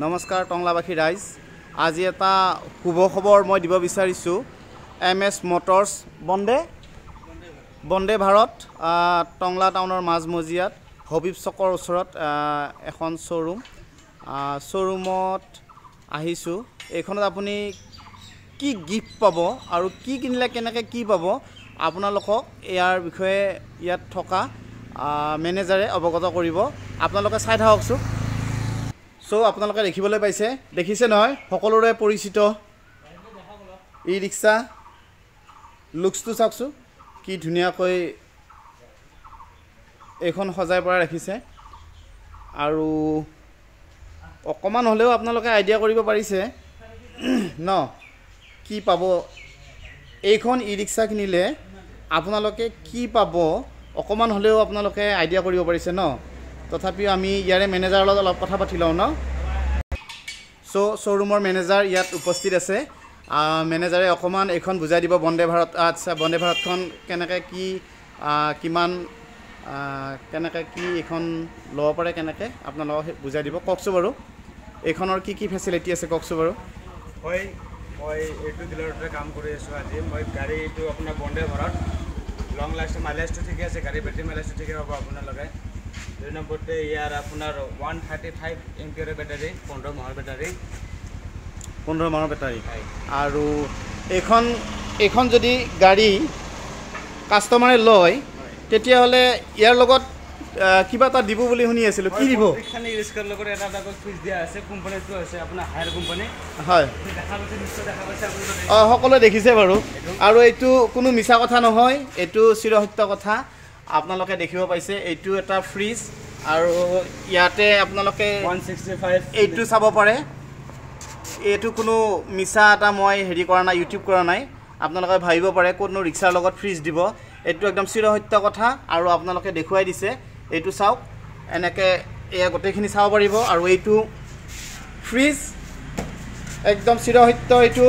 নমস্কাৰ টংলাবাসী ৰাইজ আজি এটা শুভ খবৰ মই দিব বিচাৰিছোঁ MS মটৰ্ছ বন্দে ভাৰত টংলা টাউনৰ মাজমজিয়াত হবিব চকৰ ওচৰত এখন শ্বৰুমত আহিছোঁ এইখনত আপুনি কি গিফ্ট পাব আৰু কি কিনিলে কেনেকৈ কি পাব আপোনালোকক ইয়াৰ বিষয়ে ইয়াত থকা মেনেজাৰে অৱগত কৰিব আপোনালোকে চাই থাককচোন আপোনালোকে দেখিবলৈ পাইছে দেখিছে নহয় সকলোৰে পৰিচিত ই ৰিক্সা লুকছটো চাওকচোন কি ধুনীয়াকৈ এইখন সজাই পৰা ৰাখিছে আৰু অকমান হ'লেও আপোনালোকে আইডিয়া কৰিব পাৰিছে ন কি পাব এইখন ই ৰিক্সা কিনিলে আপোনালোকে কি পাব অকমান হ'লেও আপোনালোকে আইডিয়া কৰিব পাৰিছে ন তথাপিও আমি ইয়াৰে মেনেজাৰৰ লগত অলপ কথা পাতি লওঁ ন শ্বৰুমৰ মেনেজাৰ ইয়াত উপস্থিত আছে মেনেজাৰে অকমান এইখন বুজাই দিব বন্দে ভাৰত আচ্ছা বন্দে ভাৰতখন কেনেকৈ কি কিমান কেনেকৈ কি এইখন ল'ব পাৰে কেনেকৈ আপোনালোকক বুজাই দিব কওকচোন বাৰু এইখনৰ কি কি ফেচিলিটি আছে কওকচোন বাৰু হয় মই এইটো ডিলাৰতে কাম কৰি আছোঁ আজি মই গাড়ী এইটো আপোনাৰ বন্দে ভাৰত লং মাইলেজটো ঠিকে আছে গাড়ী বেটাৰী মাইলেজটো ঠিকে পাব আপোনালোকে 2 নম্বৰতে ইয়াৰ আপোনাৰ 135 এম্পিয়াৰৰ বেটাৰী 15 মাহৰ বেটাৰী আৰু এইখন যদি গাড়ী কাষ্টমাৰে লয় তেতিয়াহ'লে ইয়াৰ লগত কিবা এটা দিব বুলি শুনি আছিলোঁ কি দিব এইখানে ৰিস্কৰ লগত এটা ফ্ৰিজ দিয়া আছে কোম্পানীটো আছে আপোনাৰ হায়াৰ কোম্পানী হয় দেখা পাইছে নিশ্চয় দেখা পাইছে আপোনালোকে সকলোৱে দেখিছে বাৰু আৰু এইটো কোনো মিছা কথা নহয় এইটো চিৰসত্য কথা আপোনালোকে দেখিব পাইছে এইটো এটা ফ্ৰিজ আৰু ইয়াতে আপোনালোকে 165 এইটো চাব পাৰে এইটো কোনো মিছা এটা মই হেৰি কৰা নাই ইউটিউব কৰা নাই আপোনালোকে ভাবিব পাৰে কোনো ৰিক্সাৰ লগত ফ্ৰিজ দিব এইটো একদম চিৰসত্য কথা আৰু আপোনালোকে দেখুৱাই দিছে এইটো চাওক এনেকৈ এয়া গোটেইখিনি চাব পাৰিব আৰু এইটো ফ্ৰিজ একদম চিৰসত্য এইটো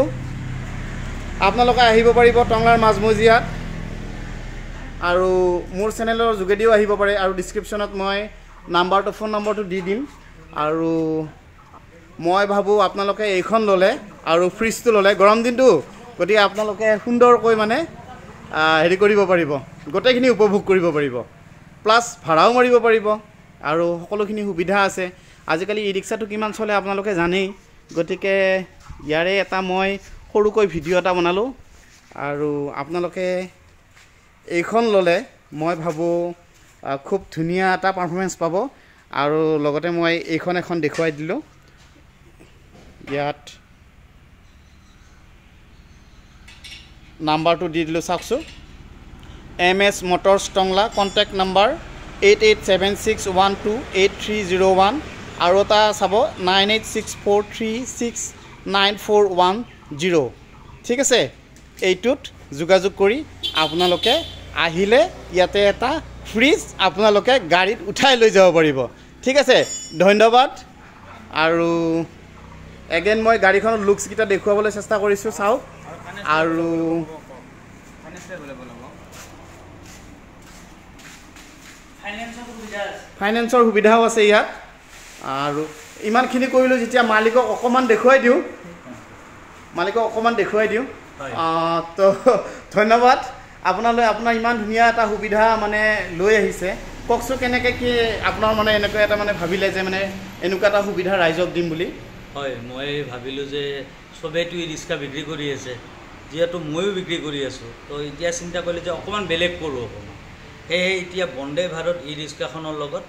আপোনালোকে আহিব পাৰিব টংলাৰ মাজমজিয়াত আৰু মোৰ চেনেলৰ যোগেদিও আহিব পাৰে আৰু ডিছক্ৰিপশ্যনত মই ফোন নম্বৰটো দি দিম আৰু মই ভাবোঁ আপোনালোকে এইখন ল'লে আৰু ফ্ৰিজটো ল'লে গৰম দিনটো গতিকে আপোনালোকে সুন্দৰকৈ মানে হেৰি কৰিব পাৰিব গোটেইখিনি উপভোগ কৰিব পাৰিব প্লাছ ভাড়াও মাৰিব পাৰিব আৰু সকলোখিনি সুবিধা আছে আজিকালি ই ৰিক্সাটো কিমান চলে আপোনালোকে জানেই গতিকে ইয়াৰে এটা মই সৰুকৈ ভিডিঅ' এটা বনালোঁ আৰু আপোনালোকে এইখন ল'লে মই ভাবোঁ খুব ধুনীয়া এটা পাৰফৰ্মেঞ্চ পাব আৰু লগতে মই এইখন এখন দেখুৱাই দিলোঁ ইয়াত নাম্বাৰটো দি দিলোঁ চাওকচোন MS Motors Tangla contact number 8876128301 আৰু এটা চাব 9864369410 ঠিক আছে এইটোত যোগাযোগ কৰি আপোনালোকে আহিলে ইয়াতে এটা ফ্ৰিজ আপোনালোকে গাড়ীত উঠাই লৈ যাব পাৰিব ঠিক আছে ধন্যবাদ আৰু এগেইন মই গাড়ীখনৰ লুকছকেইটা দেখুৱাবলৈ চেষ্টা কৰিছোঁ চাওক আৰু ফাইনেন্সৰ সুবিধাও আছে ইয়াত আৰু ইমানখিনি কৰিলোঁ যেতিয়া মালিকক অকণমান দেখুৱাই দিওঁ তো ধন্যবাদ আপোনালৈ আপোনাৰ ইমান ধুনীয়া এটা সুবিধা মানে লৈ আহিছে কওকচোন কেনেকৈ কি আপোনাৰ মানে এনেকুৱা এটা মানে ভাবিলে যে মানে এনেকুৱা এটা সুবিধা ৰাইজক দিম বুলি হয় মই ভাবিলোঁ যে চবেইতো ই ৰিক্সা বিক্ৰী কৰি আছে যিহেতু ময়ো বিক্ৰী কৰি আছোঁ তো এতিয়া চিন্তা কৰিলে যে অকণমান বেলেগ কৰোঁ অকণমান সেয়ে এতিয়া বন্দে ভাৰত ই ৰিক্সাখনৰ লগত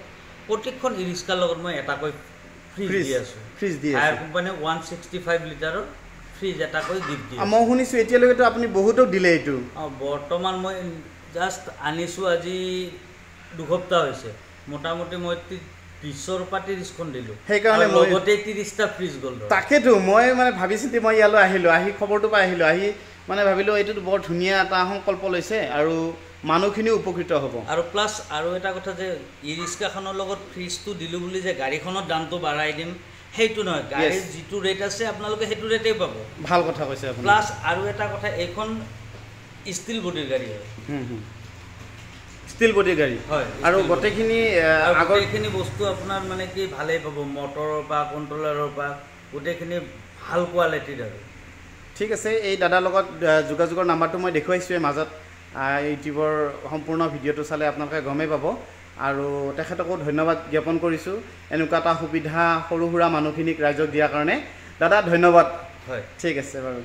প্ৰত্যেকখন ই ৰিক্সাৰ লগত মই এটাকৈ ফ্ৰিজ দি আছোঁ হায়াৰ কোম্পানী 165 লিটাৰৰ ফ্ৰিজ এটাকৈ গিফ্ট দি মই শুনিছোঁ এতিয়ালৈকেতো আপুনি বহুতক দিলে এইটো বৰ্তমান মই জাষ্ট আনিছোঁ আজি 2 সপ্তাহ হৈছে মোটামুটি মই 20ৰ পৰা 30খন দিলোঁ সেইকাৰণে লগতে 30টা ফ্ৰিজ গ'ল তাকেতো মই মানে ভাবিচিন্তি মই ইয়ালৈ আহিলোঁ আহি খবৰটো পাই আহিলোঁ আহি মানে ভাবিলোঁ এইটোতো বৰ ধুনীয়া এটা সংকল্প লৈছে আৰু মানুহখিনিও উপকৃত হ'ব আৰু প্লাছ আৰু এটা কথা যে ই ৰিক্সাখনৰ লগত ফ্ৰিজটো দিলোঁ বুলি যে গাড়ীখনৰ দামটো বাঢ়াই দিম সেইটো নহয় গাড়ীৰ যিটো ৰেট আছে আপোনালোকে সেইটো ৰেটেই পাব ভাল কথা কৈছে আপুনি প্লাছ আৰু এটা কথা এইখন ষ্টিল বডিৰ গাড়ী হয় ষ্টিল বডি গাড়ী হয় আৰু গোটেইখিনি আগৰখিনি বস্তু আপোনাৰ মানে কি ভালেই পাব মটৰৰ পৰা কণ্ট্ৰলাৰৰ পৰা গোটেইখিনি ভাল কোৱালিটিৰ আৰু ঠিক আছে এই দাদাৰ লগত যোগাযোগৰ নাম্বাৰটো মই দেখুৱাইছোঁৱেই মাজত ইউটিউবৰ সম্পূৰ্ণ ভিডিঅ'টো চালে আপোনালোকে গমেই পাব আৰু তেখেতকো ধন্যবাদ জ্ঞাপন কৰিছোঁ এনেকুৱা এটা সুবিধা সৰু সুৰা মানুহখিনিক ৰাইজক দিয়াৰ কাৰণে দাদা ধন্যবাদ হয় ঠিক আছে বাৰু